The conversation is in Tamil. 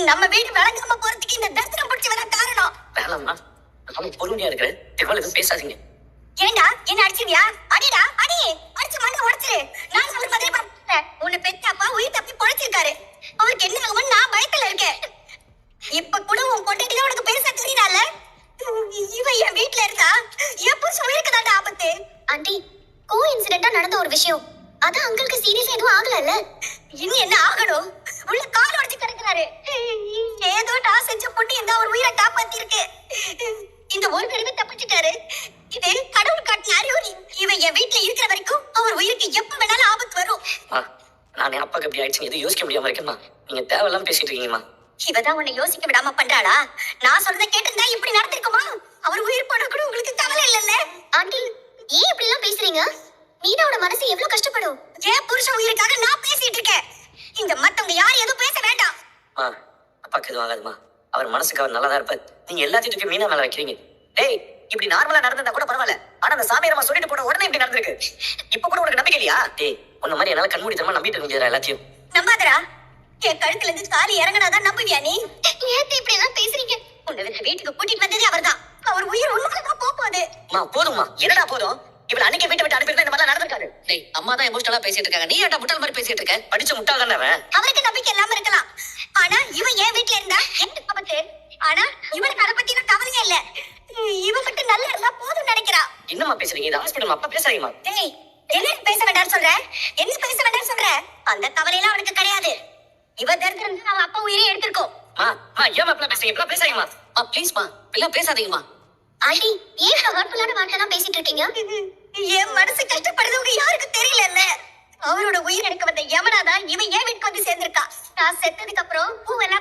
நம்ம வீடு விளங்காம போறதுக்கு இந்த தரிசனம் பிடிச்சவதான் காரணம். வேணாம்மா, நானும் பொறுமையா இருக்கிறேன். திரும்ப எதுவும் பேசாதீங்க. ஏண்டா என்ன அடிச்சிருவியா? அடிடா அடி, அடிச்சு மண்ணை உடைச்சிரு. நான் அவர் மாதிரி பார்த்தேன். உன்னை பெத்த அப்பா உயிர் தப்பி பொழைச்சிருக்காரு. அவருக்கு என்ன ஆகும்னு நான் பயத்துல இருக்கேன். இப்ப கூட உன் பொண்டாட்டி தான் உனக்கு பெருசா தெரியுதால. இவன் என் வீட்டுல இருந்தா என் புருஷன் உயிருக்கு தாண்டா ஆபத்து. ஆண்டி, கோ இன்சிடென்ட்டா நடந்த ஒரு விஷயம். அதான் அங்கிளுக்கு சீரியஸ் எதுவும் ஆகலல்ல? இன்னும் என்ன ஆகணும்? உள்ள கால் உடைச்சு கிடக்குறாரு. ஏதோ நான் செஞ்ச பொண்ணு இந்த ஒரு உயிரை காப்பாத்தி இருக்கு. இந்த ஒரு தடவை தப்பிச்சிட்டாரு. இது கடவுள் காட்டின அறிகுறி. இவன் என் வீட்டுல இருக்கிற வரைக்கும் அவர் உயிருக்கு எப்ப வேணாலும் ஆபத்து வரும். நான் என் அப்பாக்கு எப்படி ஆயிடுச்சு எதுவும் யோசிக்க முடியாம இருக்கேன்மா. நீங்க தேவையில்லாம பேசிட்டு இருக்கீங்கம்மா. இவதான் உன்னை யோசிக்க விடாம பண்றாளா? நான் சொல்றதை கேட்டிருந்தா இப்படி நடந்திருக்குமா? அவர் உயிர் போன கூட உங்களுக்கு கவலை இல்லைல்ல? ஆண்டி, ஏன் இப்படி எல்லாம் பேசுறீங்க? மீனாவோட மனசு எவ்வளவு கஷ்டப்படும். என் புருஷன் உயிருக்காக நான் பேசிட்டு இருக்கேன். இங்க மத்தவங்க யாரும் எதுவும் பேச வேண்டாம். அப்பாக்கு எதுவும் ஆகாதுமா. அவர் மனசுக்கு அவர் நல்லா தான் இருப்பார். நீங்க எல்லாத்தையும் தூக்கி மீனா மேல வைக்கிறீங்க. டேய், இப்படி நார்மலா நடந்தா கூட பரவாயில்ல. ஆனா அந்த சாமியாரமா சொல்லிட்டு போன உடனே இப்படி நடந்திருக்கு. இப்ப கூட உனக்கு நம்பிக்கை இல்லையா? டேய், உன்ன மாதிரி என்னால கண்மூடித்தனமா நம்பிட்டு இருக்க முடியாது எல்லாத்தையும். நம்பாதடா. என் கழுத்துல இருந்து தாலி இறங்கினாதான் நம்புவியா நீ? ஏன் இப்படி எல்லாம் பேசுறீங்க? உன்னை வீட்டுக்கு கூட்டிட்டு வந்ததே அவர்தான். அவர் உயிர் உன்னாலதான் போகுது. போதும்மா, என்னடா போதும்? இவள அன்னைக்கு வீட்டை விட்டு அனுப்பிட்டு இந்த மாதிரி நடந்திருக்காரு. டேய், அம்மா தான் எமோஷனலா பேசிட்டு இருக்காங்க. நீ ஏன்டா முட்டாள் மாதிரி பேசிட்டு இருக்க? படிச்ச முட்டாள் தானே அவன். அவருக்கு நம்பிக்கை இல்லாம இருக்கலாம். ஆனா இவன் என் வீட்டுல இருந்தா எனக்கு ஆபத்து. ஆனா இவனுக்கு அதை பத்தி கவலையே இல்ல. இவன் மட்டும் நல்லா இருந்தா போதும் நினைக்கிறா. என்னம்மா பேசுறீங்க? இது ஹாஸ்பிடல். அப்பா பேசுறீங்கம்மா. டேய், என்ன பேச வேண்டாம்னு சொல்ற? என்ன பேச வேண்டாம்னு சொல்ற? அந்த கவலையெல்லாம் அவனுக்கு கிடையாது. இவ தரித்திரம் தான் அவன் அப்பா உயிரே எடுத்திருக்கோம். ஏன் அப்பா பேசுறீங்க? இப்ப பேசுறீங்கம்மா. ப்ளீஸ்மா, இப்பெல்லாம் பேசாதீங்கம்மா. ஆண்டி, ஏன் ஹர்ட்ஃபுல்லான வார்த்தை எல்லாம் பேசிட்டு இருக்கீங்க? என் மனசு கஷ்டப்படுறவங்க யாருக்கும் தெரியல. அவரோட உயிர் எடுக்க வந்த யமனாதான் இவன் ஏன் வீட்டுக்கு வந்து சேர்ந்திருக்கா. நான் செத்ததுக்கு அப்புறம் பூவெல்லாம்